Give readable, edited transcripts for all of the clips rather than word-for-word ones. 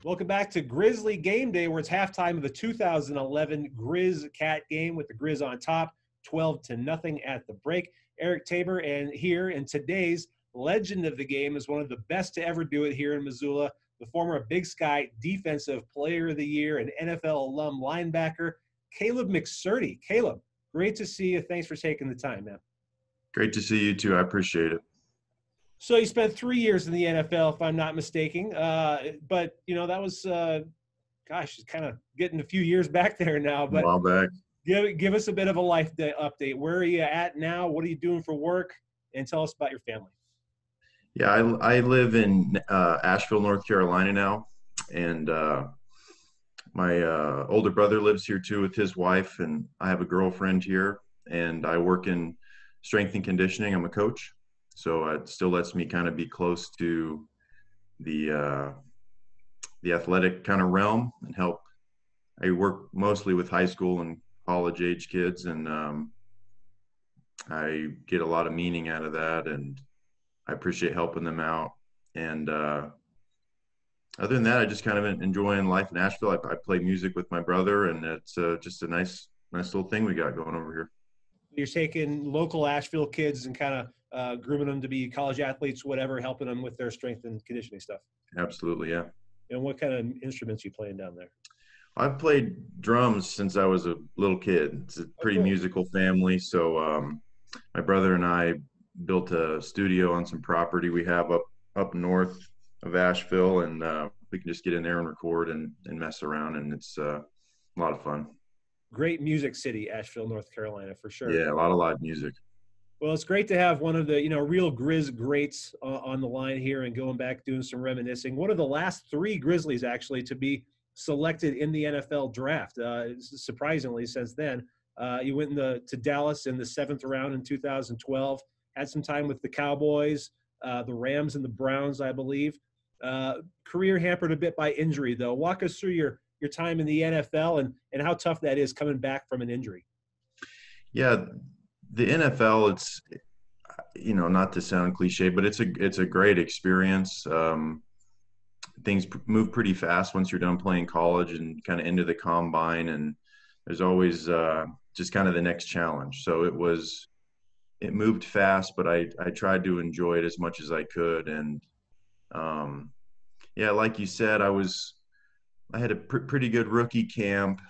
Welcome back to Grizzly Game Day, where it's halftime of the 2011 Grizz Cat game with the Grizz on top, 12-0 at the break. Eric Tabor, and here in today's legend of the game is one of the best to ever do it here in Missoula, the former Big Sky Defensive Player of the Year and NFL alum linebacker, Caleb McSurdy. Caleb, great to see you. Thanks for taking the time, man. Great to see you too. I appreciate it. So you spent 3 years in the NFL, if I'm not mistaken. But, that was, gosh, kind of getting a few years back there now. A But while back. give us a bit of a life update. Where are you at now? What are you doing for work? And tell us about your family. Yeah, I live in Asheville, North Carolina now. And my older brother lives here too with his wife. And I have a girlfriend here. And I work in strength and conditioning. I'm a coach. So it still lets me kind of be close to the athletic kind of realm and help. I work mostly with high school and college age kids, and I get a lot of meaning out of that, and I appreciate helping them out. And other than that, I just kind of enjoying life in Asheville. I play music with my brother, and it's just a nice little thing we got going over here. You're taking local Asheville kids and kind of grooming them to be college athletes, whatever, helping them with their strength and conditioning stuff. Absolutely, yeah. And what kind of instruments are you playing down there? I've played drums since I was a little kid. It's a pretty musical family. So my brother and I built a studio on some property we have up north of Asheville, and we can just get in there and record and mess around, and it's a lot of fun. Great music city, Asheville, North Carolina, for sure. Yeah, a lot of live music. Well, it's great to have one of the, real Grizz greats on the line here and going back, doing some reminiscing. One of the last three Grizzlies, actually, to be selected in the NFL draft. Surprisingly, since then, you went to Dallas in the 7th round in 2012, had some time with the Cowboys, the Rams, and the Browns, I believe. Career hampered a bit by injury, though. Walk us through your time in the NFL and how tough that is coming back from an injury. Yeah, the NFL, it's, not to sound cliche, but it's a great experience. Things move pretty fast once you're done playing college and kind of into the combine, and there's always just kind of the next challenge. So it moved fast, but I tried to enjoy it as much as I could. And yeah, like you said, I had a pretty good rookie camp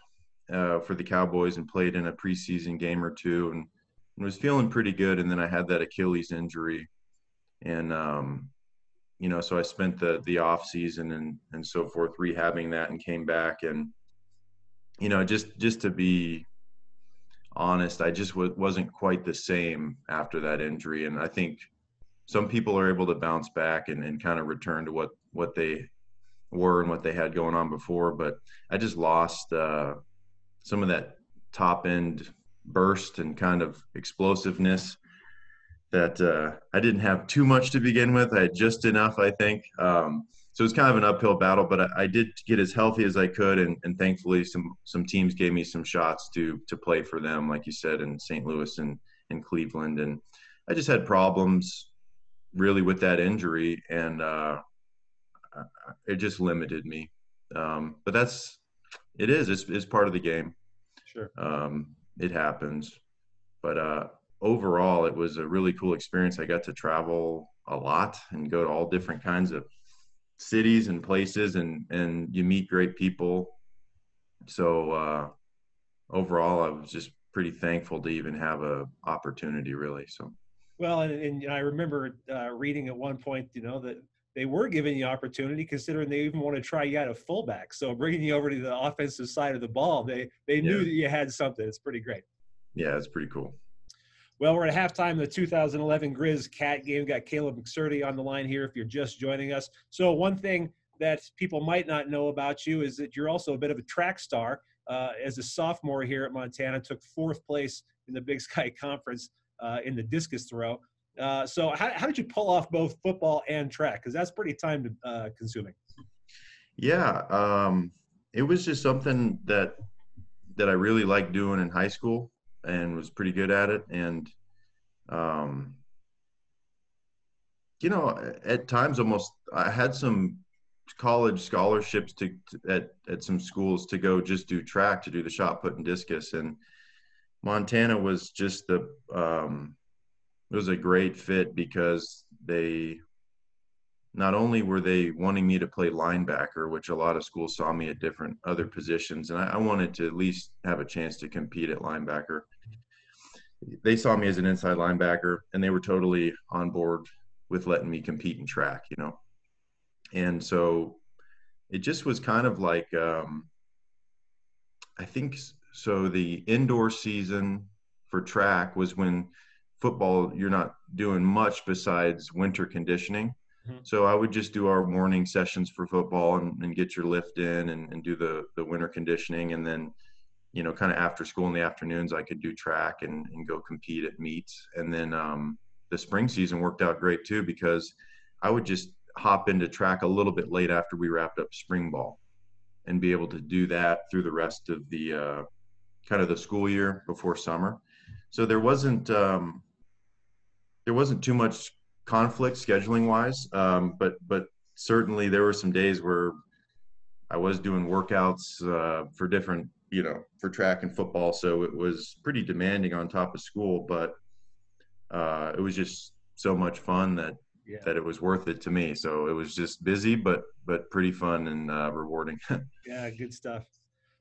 for the Cowboys and played in a preseason game or two, and was feeling pretty good. And then I had that Achilles injury, and so I spent the off season and so forth rehabbing that, and came back. And just to be honest, I just wasn't quite the same after that injury. And I think some people are able to bounce back and kind of return to what they were and what they had going on before. But I just lost some of that top end burst and kind of explosiveness that I didn't have too much to begin with. I had just enough, I think. So it's kind of an uphill battle, but I did get as healthy as I could, and thankfully some teams gave me some shots to play for them, like you said, in St. Louis and in Cleveland. And I just had problems really with that injury, and it just limited me. But it's part of the game. Sure. It happens. But overall, it was a really cool experience. I got to travel a lot and go to all different kinds of cities and places, and you meet great people. So overall, I was just pretty thankful to even have a opportunity, really. So. Well, and I remember reading at one point, that they were giving you opportunity, considering they even want to try you out at fullback. So bringing you over to the offensive side of the ball, they knew that you had something. It's pretty great. Yeah, it's pretty cool. Well, we're at halftime of the 2011 Grizz Cat game. We've got Caleb McSurdy on the line here if you're just joining us. So one thing that people might not know about you is that you're also a bit of a track star. As a sophomore here at Montana, took 4th place in the Big Sky Conference in the discus throw. So how did you pull off both football and track? Because that's pretty time consuming. Yeah, it was just something that I really liked doing in high school and was pretty good at it. And, at times almost I had some college scholarships at some schools to go just do track, to do the shot put and discus. And Montana was just it was a great fit because they not only were they wanting me to play linebacker, which a lot of schools saw me at different other positions, and I wanted to at least have a chance to compete at linebacker. They saw me as an inside linebacker, and they were totally on board with letting me compete in track, you know. And so it just was kind of like I think so. The indoor season for track was when football, you're not doing much besides winter conditioning. Mhm. So I would just do our morning sessions for football and get your lift in and do the winter conditioning. And then, you know, kind of after school in the afternoons, I could do track and go compete at meets. And then the spring season worked out great too, because I would just hop into track a little bit late after we wrapped up spring ball and be able to do that through the rest of the kind of the school year before summer. So there wasn't too much conflict scheduling wise, but certainly there were some days where I was doing workouts for different, you know, for track and football. So it was pretty demanding on top of school, but it was just so much fun Yeah. that it was worth it to me. So it was just busy, but pretty fun and rewarding. Yeah, good stuff.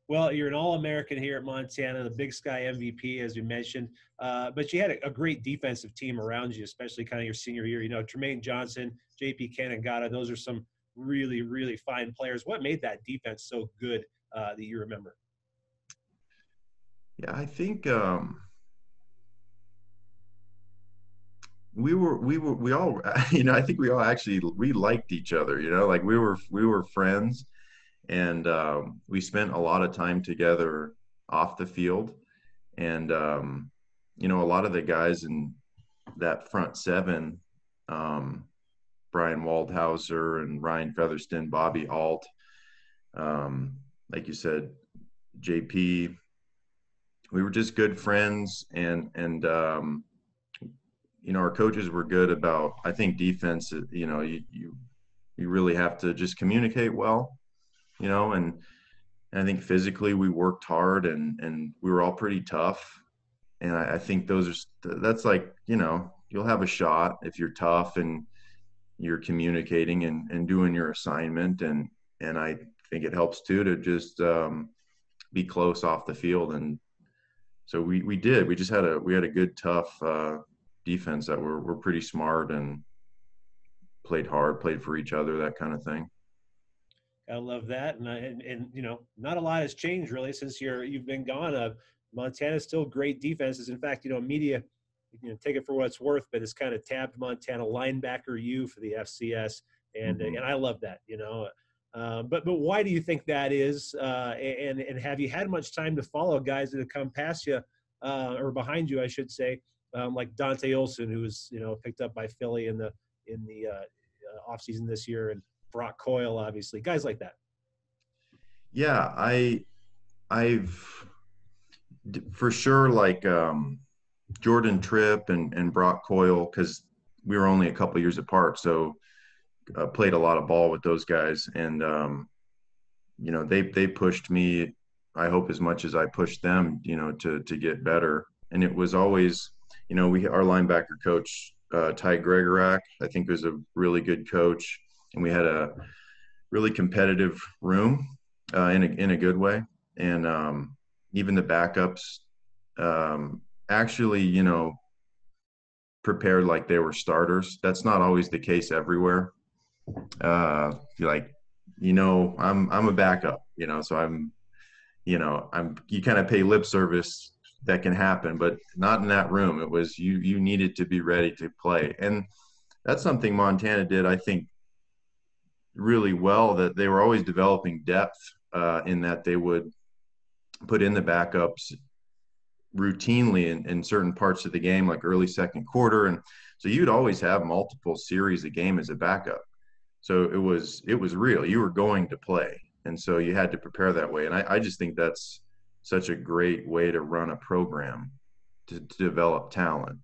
Well, you're an All-American here at Montana, the Big Sky MVP, as you mentioned. But you had a great defensive team around you, especially kind of your senior year. You know, Tremaine Johnson, J.P. Canangata, those are some really, really fine players. What made that defense so good that you remember? Yeah, I think we all you know, I think we all actually we liked each other, you know, like we were friends, and we spent a lot of time together off the field. And you know, a lot of the guys in that front seven, um, Brian Waldhauser and Ryan Featherston, Bobby Alt, like you said, JP, we were just good friends. And you know, our coaches were good about, I think, defense. You know, you really have to just communicate well, you know. And I think physically we worked hard, and we were all pretty tough. And I think that's like, you know, you'll have a shot if you're tough and you're communicating and doing your assignment. And I think it helps too to just be close off the field. And so we did. We had a good, tough defense that were pretty smart and played hard, played for each other, that kind of thing. I love that, and you know, not a lot has changed really since you've been gone. Montana's still great defenses. In fact, you know, media, you know, take it for what it's worth, but it's kind of tabbed Montana linebacker U for the FCS, Mm-hmm. and I love that. You know, but why do you think that is? And have you had much time to follow guys that have come past you or behind you, I should say, like Dante Olson, who was, you know, picked up by Philly in the offseason this year, and Brock Coyle, obviously, guys like that. Yeah, I've for sure, like Jordan Tripp and Brock Coyle, because we were only a couple years apart. So played a lot of ball with those guys. And you know, they pushed me, I hope, as much as I pushed them, you know, to get better. And it was always, you know, our linebacker coach, Ty Gregorak, I think, was a really good coach. And we had a really competitive room in a good way. And even the backups actually, you know, prepared like they were starters. That's not always the case everywhere. Like, you know, I'm a backup, you know, so you kind of pay lip service. That can happen, but not in that room. It was you needed to be ready to play. And that's something Montana did, I think, really well, that they were always developing depth in that they would put in the backups routinely in certain parts of the game, like early second quarter. And so you'd always have multiple series a game as a backup. So it was real. You were going to play. And so you had to prepare that way. And I just think that's such a great way to run a program to develop talent.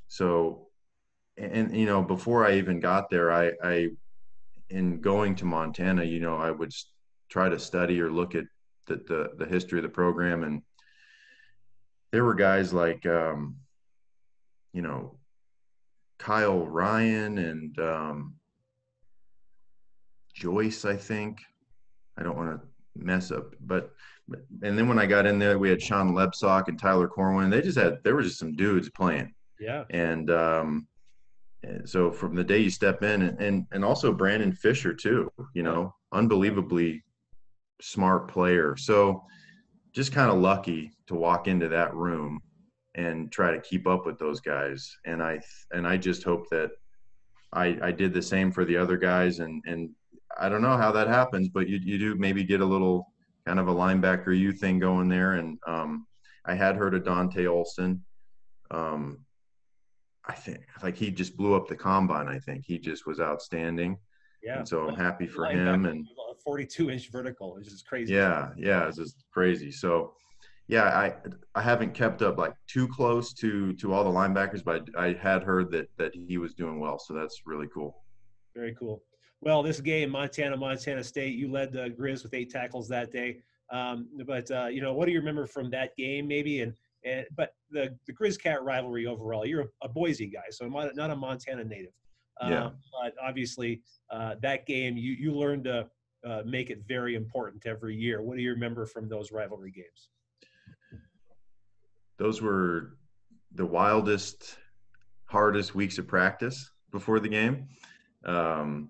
So, and, you know, before I even got there, I in going to Montana, I would try to study or look at the history of the program, and there were guys like you know Kyle Ryan and Joyce, I think. I don't want to mess up, but and then when I got in there, we had Sean Lebsock and Tyler Corwin. There were just some dudes playing, Yeah. and so from the day you step in, and also Brandon Fisher too, unbelievably smart player. So just kind of lucky to walk into that room and try to keep up with those guys. And I just hope that I did the same for the other guys. And I don't know how that happens, but you do maybe get a little kind of a linebacker you thing going there. And I had heard of Dante Olson. Um, I think like he just blew up the combine. I think he just was outstanding. Yeah. And so I'm Well, happy for him. linebacker, And 42-inch vertical, which is crazy. yeah, it's just crazy. So yeah, I haven't kept up like too close to all the linebackers, but I had heard that he was doing well. So that's really cool. Very cool. Well, this game, Montana State, you led the Grizz with 8 tackles that day. But what do you remember from that game, maybe? But the Grizz Cat rivalry overall. You're a Boise guy, so not a Montana native. Yeah. But obviously, that game you learned to make it very important every year. What do you remember from those rivalry games? Those were the wildest, hardest weeks of practice before the game. And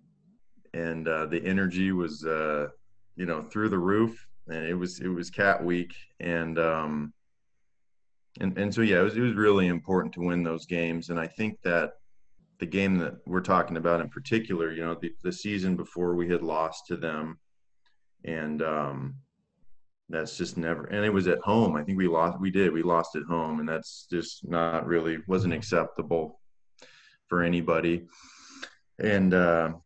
the energy was, through the roof, and it was Cat Week, and so yeah, it was really important to win those games. And I think that the game that we're talking about in particular, the season before we had lost to them, and that's just never, and it was at home. I think we lost at home, and that's just wasn't acceptable for anybody. And so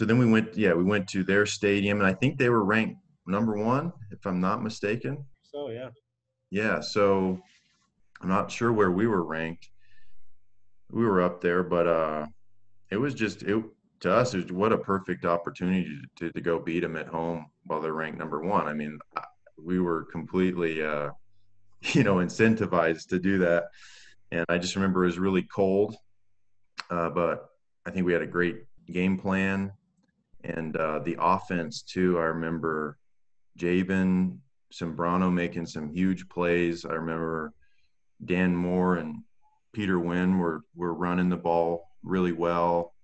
then we went to their stadium, and I think they were ranked number 1, if I'm not mistaken. So yeah. Yeah, so I'm not sure where we were ranked. We were up there, but it was to us, it was what a perfect opportunity to go beat them at home while they're ranked number 1. I mean, we were completely incentivized to do that. And I just remember it was really cold, but I think we had a great game plan. And the offense too, I remember Jabin Sembrano making some huge plays. I remember Dan Moore and Peter Wynn were running the ball really well.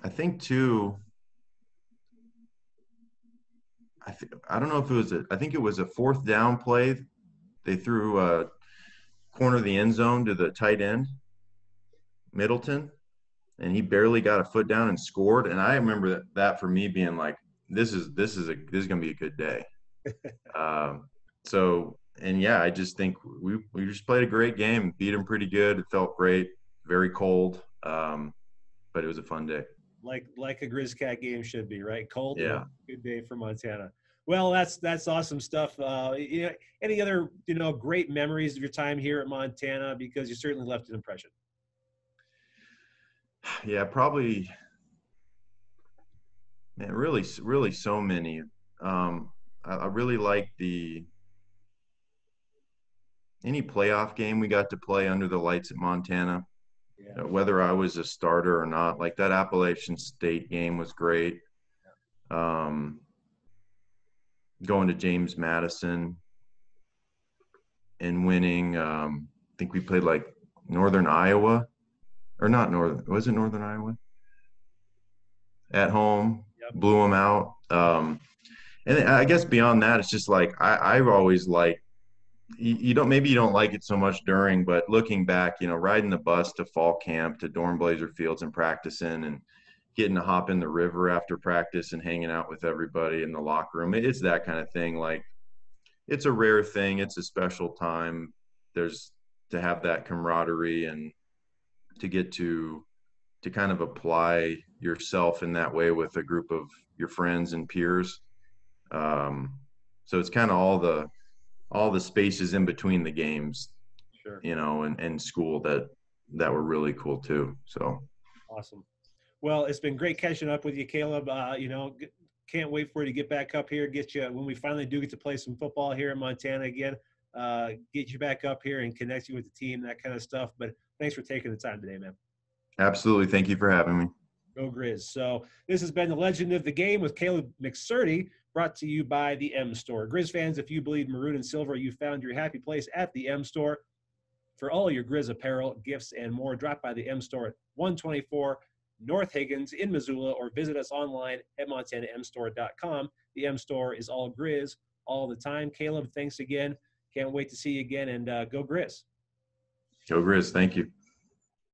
I think too, I don't know if it was I think it was a 4th down play. They threw a corner of the end zone to the tight end, Middleton, and he barely got a foot down and scored. And I remember that for me being like, this is going to be a good day. And yeah, I just think we just played a great game, beat them pretty good. It felt great, very cold, but it was a fun day. Like a Grizz Cat game should be, right? Cold. Yeah. Good day for Montana. Well, that's awesome stuff. Any other great memories of your time here at Montana, because you certainly left an impression. Yeah, probably. Man, really, really, so many. I really like any playoff game we got to play under the lights at Montana. Yeah. Whether I was a starter or not, like that Appalachian State game was great. Going to James Madison and winning. I think we played like Northern Iowa, or not Northern. Was it Northern Iowa? At home, Yep. Blew them out. And I guess beyond that, it's just like I've always liked. You don't like it so much during, but looking back, riding the bus to fall camp, to Dorn Blazer Fields and practicing, and getting to hop in the river after practice and hanging out with everybody in the locker room. It's that kind of thing. Like, it's a rare thing. It's a special time. There's to have that camaraderie and to get to kind of apply yourself in that way with a group of your friends and peers. So it's kind of all the spaces in between the games, Sure. and school that were really cool too. So awesome. Well, it's been great catching up with you, Caleb. Can't wait for you to get back up here, get you when we finally do get to play some football here in Montana again. Get you back up here and connect you with the team, that kind of stuff. But thanks for taking the time today, man. Absolutely. Thank you for having me. Go Grizz. So this has been the Legend of the Game with Caleb McSurdy, brought to you by the M Store. Grizz fans, if you bleed maroon and silver, you found your happy place at the M Store. For all your Grizz apparel, gifts, and more, drop by the M Store at 124 North Higgins in Missoula, or visit us online at montanamstore.com. The M Store is all Grizz all the time. Caleb, thanks again. Can't wait to see you again, and go Grizz. Go Grizz. Thank you.